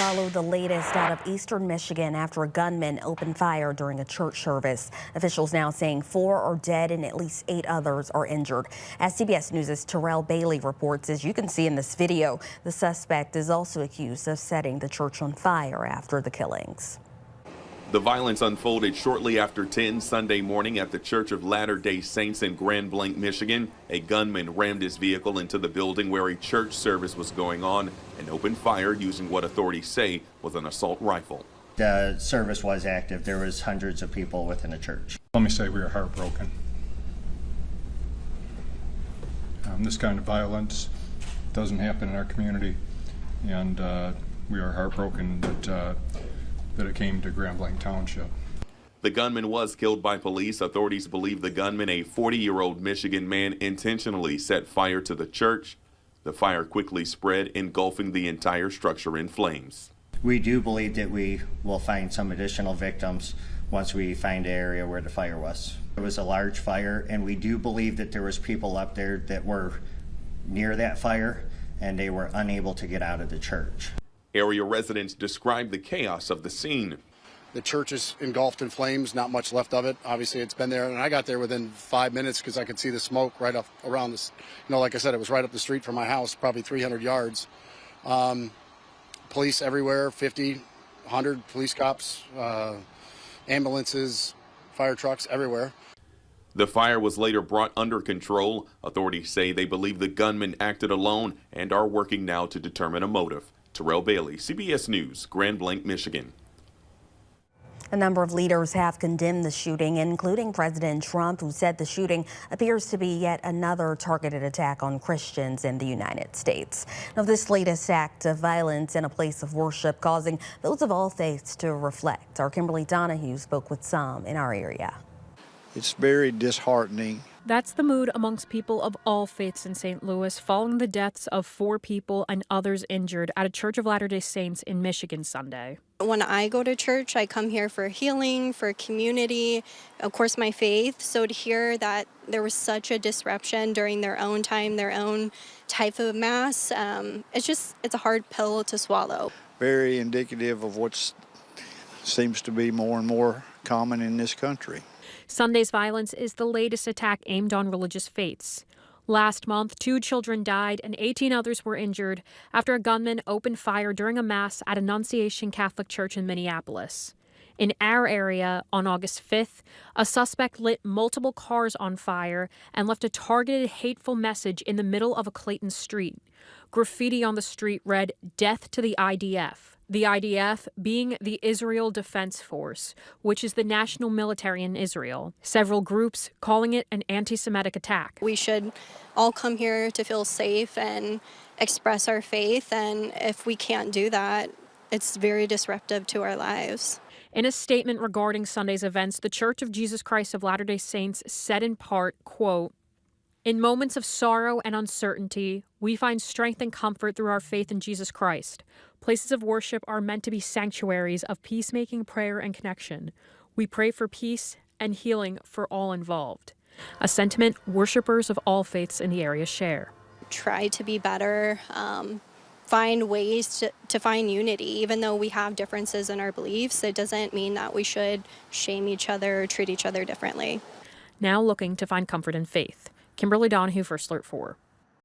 follow the latest out of eastern Michigan after a gunman opened fire during a church service. Officials now saying 4 are dead and at least 8 others are injured. As CBS News' Terrell Bailey reports, as you can see in this video, the suspect is also accused of setting the church on fire after the killings. The violence unfolded shortly after 10 Sunday morning at the Church of Latter-day Saints in Grand Blanc, Michigan. A gunman rammed his vehicle into the building where a church service was going on and opened fire using what authorities say was an assault rifle. The service was active. There was hundreds of people within the church. Let me say we are heartbroken. This kind of violence doesn't happen in our community, and we are heartbroken that it came to Grand Blanc Township. The gunman was killed by police. Authorities believe the gunman, a 40-year-old Michigan man, intentionally set fire to the church. The fire quickly spread, engulfing the entire structure in flames. We do believe that we will find some additional victims once we find the area where the fire was. It was a large fire, and we do believe that there was people up there that were near that fire, and they were unable to get out of the church. Area residents describe the chaos of the scene. The church is engulfed in flames, not much left of it. Obviously, it's been there, and I got there within 5 minutes because I could see the smoke right up around this. You know, like I said, it was right up the street from my house, probably 300 yards. Police everywhere, 50, 100 police cops, ambulances, fire trucks everywhere. The fire was later brought under control. Authorities say they believe the gunman acted alone and are working now to determine a motive. Terrell Bailey, CBS News, Grand Blanc, Michigan. A number of leaders have condemned the shooting, including President Trump, who said the shooting appears to be yet another targeted attack on Christians in the United States. Now, this latest act of violence in a place of worship causing those of all faiths to reflect. Our Kimberly Donahue spoke with some in our area. It's very disheartening. That's the mood amongst people of all faiths in St. Louis following the deaths of 4 people and others injured at a Church of Latter-day Saints in Michigan Sunday. When I go to church, I come here for healing, for community, of course my faith. So to hear that there was such a disruption during their own time, their own type of mass, it's a hard pill to swallow. Very indicative of what seems to be more and more common in this country. Sunday's violence is the latest attack aimed on religious faiths. Last month, 2 children died and 18 others were injured after a gunman opened fire during a mass at Annunciation Catholic Church in Minneapolis. In our area, on August 5th, a suspect lit multiple cars on fire and left a targeted, hateful message in the middle of a Clayton street. Graffiti on the street read, "Death to the IDF." The IDF being the Israel Defense Force, which is the national military in Israel. Several groups calling it an anti-Semitic attack. We should all come here to feel safe and express our faith, and if we can't do that, it's very disruptive to our lives. In a statement regarding Sunday's events, the Church of Jesus Christ of Latter-day Saints said in part, quote, "In moments of sorrow and uncertainty, we find strength and comfort through our faith in Jesus Christ. Places of worship are meant to be sanctuaries of peacemaking, prayer, and connection. We pray for peace and healing for all involved." A sentiment worshipers of all faiths in the area share. Try to be better, find ways to find unity. Even though we have differences in our beliefs, it doesn't mean that we should shame each other or treat each other differently. Now looking to find comfort in faith. Kimberly Donahue, First Alert 4.